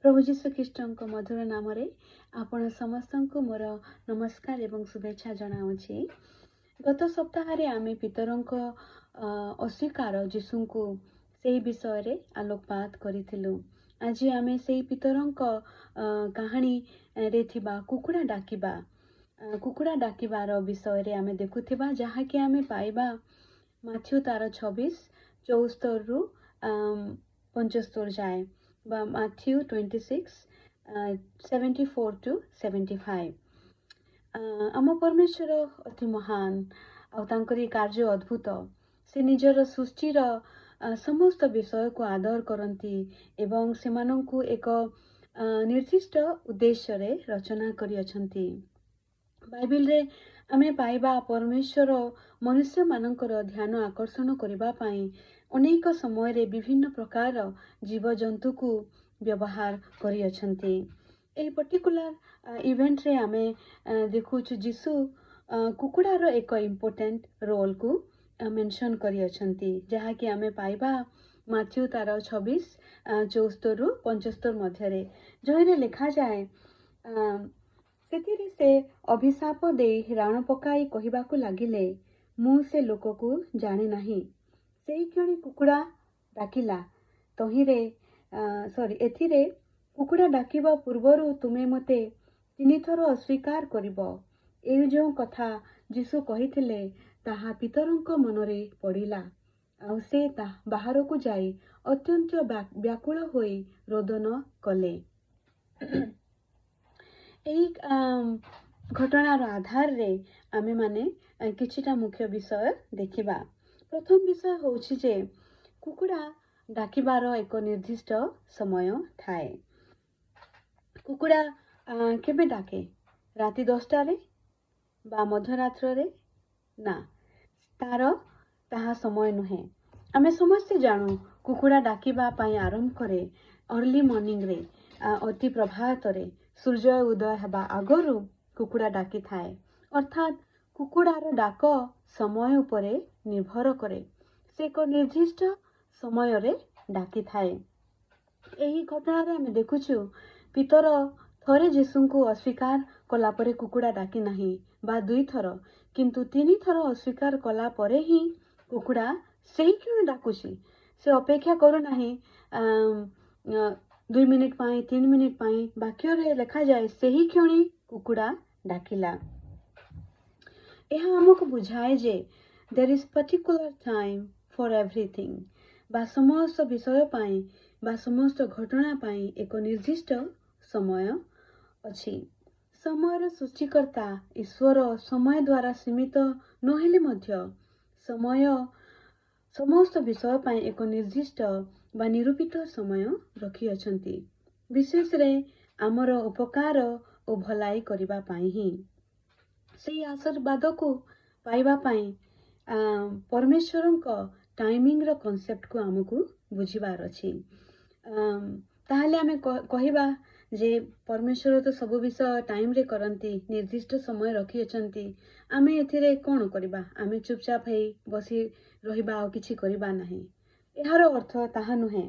प्रभु जीशु ख्रीष्टଙ୍କ मधुर नाम रे आपण समस्तଙ୍କୁ मोर नमस्कार एवं शुभेच्छा जनाऊँगी। गत सप्ताह रे आमे पितरଙ୍କ अस्वीकार जीशुଙ୍କୁ सेही विषय रे आलोकपात करिथिलु। आज आमे सेही पितरଙ୍କ कहानी रे थिबा कुकुड़ा डाकिबार विषय रे आमे देखुथिबा, जहा कि आमे पाइबा माथ्यू तार 26:74 रु 75 जाए बा माथ्यू 26:74 to 75। आम परमेश्वर अति महान आ तांकरी कार्य अद्भुत। से निजर सृष्टिर समस्त विषय को आदर करती एवं सेमानंकु एक निर्दिष्ट उद्देश्य रे रचना करी अछंती। बाइबल रे आमे पाइबा परमेश्वर मनुष्य मानकर ध्यान आकर्षण करिबा पाई अनेक समय रे विभिन्न प्रकार जीव जंतु को व्यवहार करी अछंती। ए पर्टिकुलर इवेंट रे आमे देखुछु जीसु कुकुड़ार एक इम्पोर्टेंट रोल को मेंशन करी अछंती, जहा कि आमे पाइबा माथ्यू तार 26:74 रु 75 मध्य रे, जहिरे लिखा जाए सेथिरे से अभिशाप दे राण पकाई कहिबाकू लागिले, मु से लोक को जाने नाही। सेही क्षणी कुकुड़ा डाकिला तहिरे एथिरे कुकुड़ा डाकिबा पूर्वरु तुमे मते 3 थर अस्वीकार करिबो। ए जो कथा जीसु कहिथिले ताहा पितरंक मनरे पड़िला, आउ से ता बाहर को जाई अत्यंत व्याकुल होई रोदन कले। एही घटनार आधार रे आमे माने किछिटा मुख्य विषय देखिबा। प्रथम विषय होछि जे कुकुड़ा डाकिबार एक निर्दिष्ट समय थाए। कुकुड़ा केबे डाके? राति 10टा रे बा मध्यरात्र रे? ना, ताहा समय नुहे। आमे समस्ते जानू कुकुड़ा डाकिबा पाई आरंभ करे अर्ली मॉर्निंग रे, अति प्रभात रे सूर्य उदय हेबा आगरु कुकुड़ा डाकी थाए। अर्थात कुकुड़ार डाक समय उपरे निर्भर करे, से एक निर्दिष्ट समय रे डाकी थाए। एही घटना रे आमे देखुछु पितर थरे जीसुଙ୍କୁ अस्वीकार कला परे कुकुड़ा डाकी नाही बा 2 थर, किंतु 3 थर अस्वीकार कला परे ही कुकुड़ा सेही क्षण डाकुची। से अपेक्षा करू नाही 2 मिनिट पाई 3 मिनिट पाई, वाक्य रे लिखा जाए सेही क्षणी कुकुड़ा डाकिला। यह हमको बुझाए जे there is particular time for everything, बा समस्त विषय पाई बा समस्त घटना पाई एक निर्दिष्ट समय अछि। समयर सृष्टिकर्ता ईश्वर समय द्वारा सीमित नहेले मध्य समय समस्त विषय पाई एक निर्दिष्ट बा निरूपित समय रखी अछंती, विशेष रे आमर उपकार ओ भलाई करिबा पाई ही। से आशीर्वाद को पाइबा पाई परमेश्वरंक टाइमिंग रो कॉन्सेप्ट को हमकु बुझिबार अछि। ताहले आमे कहिबा जे परमेश्वर तो सब विषय टाइम रे करंती, निर्दिष्ट समय रखी अछंती, आमे एथिरे कोन करिबा? आमे चुपचाप हेई बसी रहिबा आ किछि करिबा नाही। एहार अर्थ ताहा नुहे,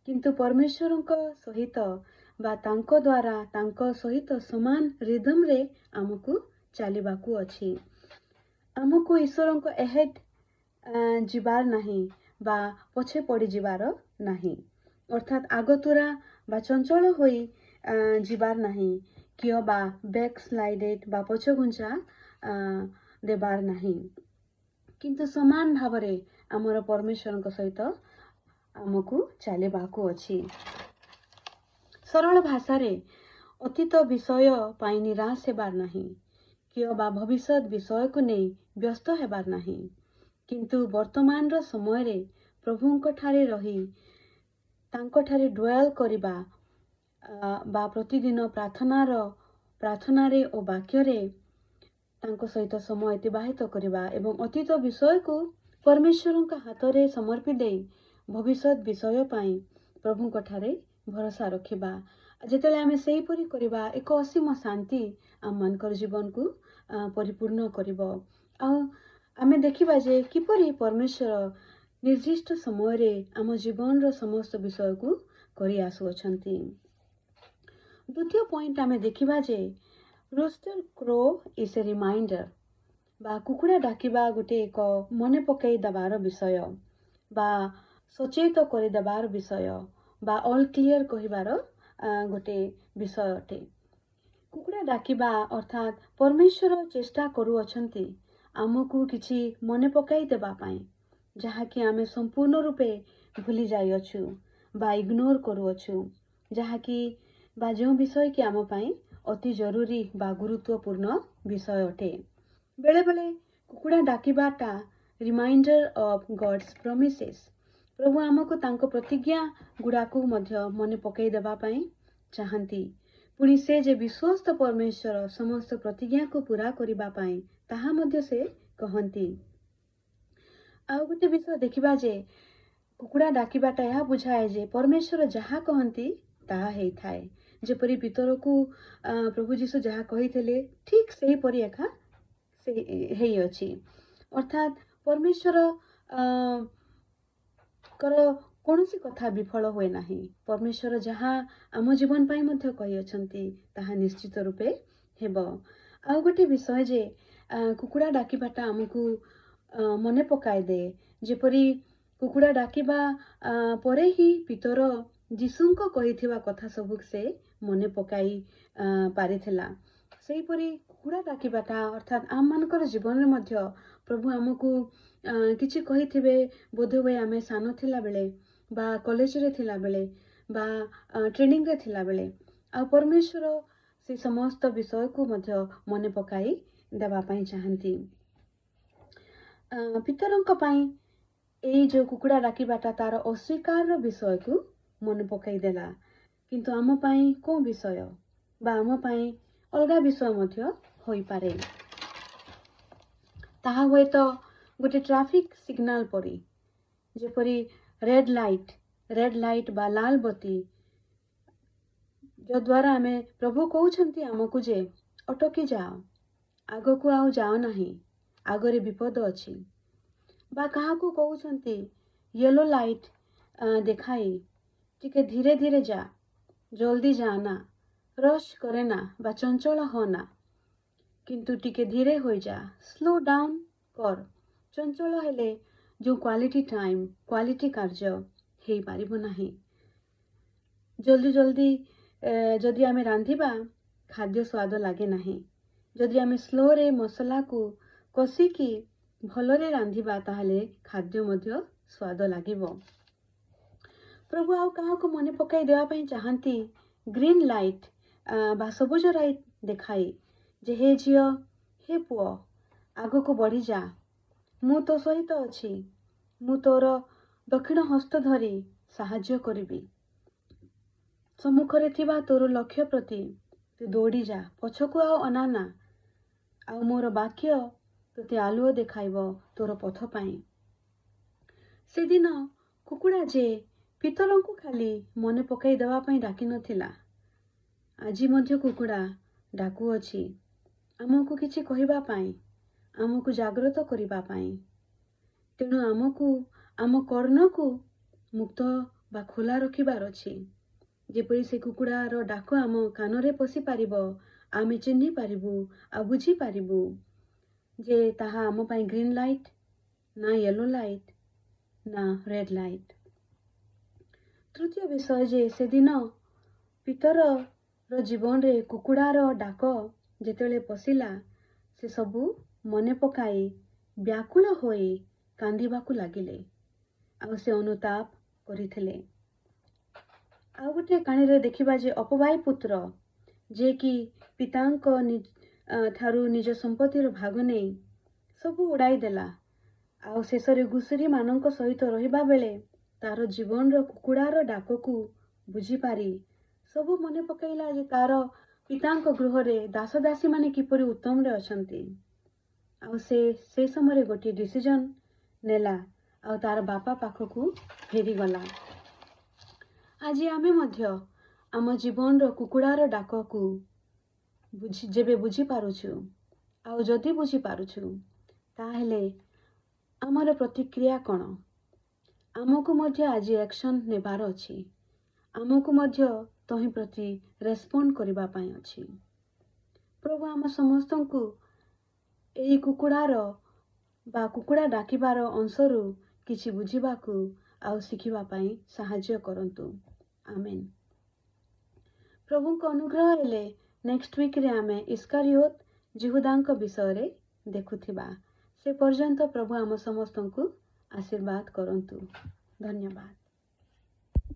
किंतु परमेश्वरंक सहित बा तांको द्वारा तांको सहित समान रिदम रे हमकु चलिबाकू अछि। हमकु ईश्वरंक एहेड जिबार नाही बा पछे पड़ी जिबार नाही, अर्थात आगतुरा बा चंचल होई जिबार नाही, कियो बा बैक स्लाइडेड बा पछ घुंचा देबार नाही, किंतु समान भावरे हमर परमेश्वरंक सहित हमकु चलिबाकू अछि। सरल भाषा रे अतीत विषय पाई निराश हेबार नाही, कियो बा भविष्यत विषय को नहीं व्यस्त हेबार नाही, किंतु वर्तमान रो समय रे प्रभुंक ठारे रही तांको ठारे ड्वेल करिबा बा प्रतिदिन प्रार्थना रे ओ वाक्य रे तांको सहित समय अतिबाहित करिबा एवं अतीत विषय को परमेश्वरंक हाथ रे समर्पित दे भविष्यत विषय पाई प्रभुंक ठारे भरोसा रखिबा। जेतेले आमे सेही परि करिबा एक असीम शांति आम मानकर जीवन को परिपूर्ण करिबो। आमे देखिबा जे किपरि परमेश्वर निर्दिष्ट समय रे आम जीवन रो समस्त विषय को करि आसु अछंती। द्वितीय पॉइंट आमे देखिबा जे rooster crow is a reminder बा कुकुड़ा डाकिबा गोटे एक मने पकई दबार विषय बा सचेत कर देबार विषय बा ऑल क्लियर कहिबार गोटे विषय अटे। कुकुड़ा डाकिबा अर्थात परमेश्वर चेष्टा करू अछंती आमको किछि मने पकाई देबा पाई जहाँकि आमे संपूर्ण रूपे भूली जाई अछु बा इग्नोर करू अछु जहाँकि बा जो विषय कि आम पाई अति जरूरी बा गुरुत्वपूर्ण विषय अटे। बेले बेले कुकुड़ा डाकिबाटा रिमाइंडर ऑफ गॉड्स प्रॉमिसेस प्रभु आमको तांको प्रतिज्ञा गुड़ाकू मध्य मने पकई देबा पाई चाहंती पुणी से जे विश्वस्त परमेश्वर समस्त प्रतिज्ञा को पूरा करिबा पाई ताहा मध्य से कहंती। आ गोटे विषय देखिबा जे कुकुड़ा डाकिबाटा यह बुझाए जे परमेश्वर जहाँ कहंती ताहा हेई थाए जेपरी पितर को प्रभु जीशु जहाँ कही ठीक सही परी एका से हेई अछि अर्थात परमेश्वर कर कौनसी कथा विफल हुए नाही परमेश्वर जहाँ आम जीवन पाई मध्य कही अछंती ताहा निश्चित रूपे हेबो। आ गोटे विषय जे कुकुड़ा डाकिबाटा आमको मने पकाए दे जेपरी कुकुड़ा डाकिबा परे ही पितर जीशुंको कहिथिबा कथा सबुक से मने पकाई पारिथिला सेहीपरि कुकुड़ा डाकिबाटा अर्थात आम मानकर जीवन में मध्य प्रभु आमको किछि कहिथिबे बोध हुए आमे सानो थिला बेले बा कॉलेज रे थिला बेले बा ट्रेनिंग रे थिला बेले आ परमेश्वर से समस्त विषय को मध्य मने पकाई देबा पाई चाहंती। पितरंक पाई एई जो कुकुड़ा डाकिबाटा तार अस्वीकार विषय को मन पकाई देला किंतु आम पाई को विषय बा आम पाई अलगा विषय मध्य होई पारे ताहा हुए तो गोटे ट्रैफिक सिग्नल परी जेपरी रेड लाइट बा लाल बत्ती जो द्वारा आमे प्रभु कहउछंती आमको जे अटकी जाओ आगो को आउ जाओ नाही आगरे विपद अछि बा कहा को कहउछंती येलो लाइट देखाई टिके धीरे धीरे जा जल्दी जाना रश करे ना बा चंचल होना किंतु टिके धीरे हो जा स्लो डाउन कर चंचल हेले जो क्वालिटी टाइम क्वालिटी कार्य हेई पारिबो नाही जल्दी जल्दी जदि आमे रांधिबा खाद्य स्वाद लागे नाही जदि आमे स्लो रे मसला को कसिकी भलरे रांधिबा ताहले खाद्य मध्य स्वाद लागिबो। प्रभु आउ कहा को मने पकाई देवा पई चाहंती ग्रीन लाइट बा सबुज लाइट देखाई जे हे झियो हे पुओ आगो को बढ़ी जा मु तो सहित अछि मु तोर दक्षिण हस्त धरी साहाय्य करिबी सम्मुखरे थिबा तोर लक्ष्य प्रति तू दौड़ी जा पछकु आउ अनाना आउ मोर वाक्य तोते आलुओ देखाइबो तोर पथ पाई। से दिन कुकुड़ा जे पितरंकु खाली मने पकाई देवा पाई डाकी नथिला आजी मध्य कुकुड़ा डाकू अछि आमको किछि कहिबा पाई आमको जागृत करिबा पाई तेणु आमको आम कर्ण को मुक्त बा खोला रखिबार अछि जेपरि से कुकुड़ार डाक आम कानरे पशि पारिबो आमे चिन्हि पारिबु आ बुझी पारिबु जे ताहा आम पाई ग्रीन लाइट ना येलो लाइट ना रेड लाइट। तृतीय विषय जे से दिन पितर रो जीवन रे कुकुड़ार डाक जेतेले पशिला से सबू मने पकाई व्याकुल होई कांदिबाकू लागिले आ से अनुताप करिथिले। आ गोटे कहानी रे देखिबा जे अपवाई पुत्र जे कि पितांक ठारू निज संपत्ति रो भाग नहीं सबू उड़ाई देला आ शेषरे घुसुरी मानक सहित रहिबा बेले तार जीवन रो कुकुड़ार डाक को बुझी पारी सबू मने पकाइला जे तार पितांक गृह रे दास दासी माने किपरि उत्तम रे अछंती आ से समय गोटे डिसीजन नेला आ तार बापा पाखकू फेरी गला। आज आमे मध्य आम जीवन रो कुकुड़ार डाक को जेबे बुझी पारुछु आ जदि बुझी पारुछु ताहेले आमर प्रतिक्रिया कौन आमको मध्य आज एक्शन नेबार अछि आमको मध्य ତହିଁ ପ୍ରତି ରେସ୍ପଣ୍ଡ କରିବା ପାଇଁ ଅଛି। ପ୍ରଭୁ ଆମ ସମସ୍ତଙ୍କୁ ଏହି କୁକୁଡ଼ାର ବା କୁକୁଡ଼ା ଡାକିବାର ଅଂଶରୁ କିଛି ବୁଝିବାକୁ ଆଉ ଶିଖିବା ପାଇଁ ସାହାଯ୍ୟ କରନ୍ତୁ। ଆମେନ୍। ପ୍ରଭୁଙ୍କ ଅନୁଗ୍ରହ ହେଲେ ନେକ୍ସଟ ୱିକ୍ରେ ଆମେ ଇସ୍କାରିଓତ ଜିହୁଦାଙ୍କ ବିଷୟରେ ଦେଖୁଥିବା। ସେ ପର୍ଯ୍ୟନ୍ତ ପ୍ରଭୁ ଆମ ସମସ୍ତଙ୍କୁ ଆଶୀର୍ବାଦ କରନ୍ତୁ। ଧନ୍ୟବାଦ।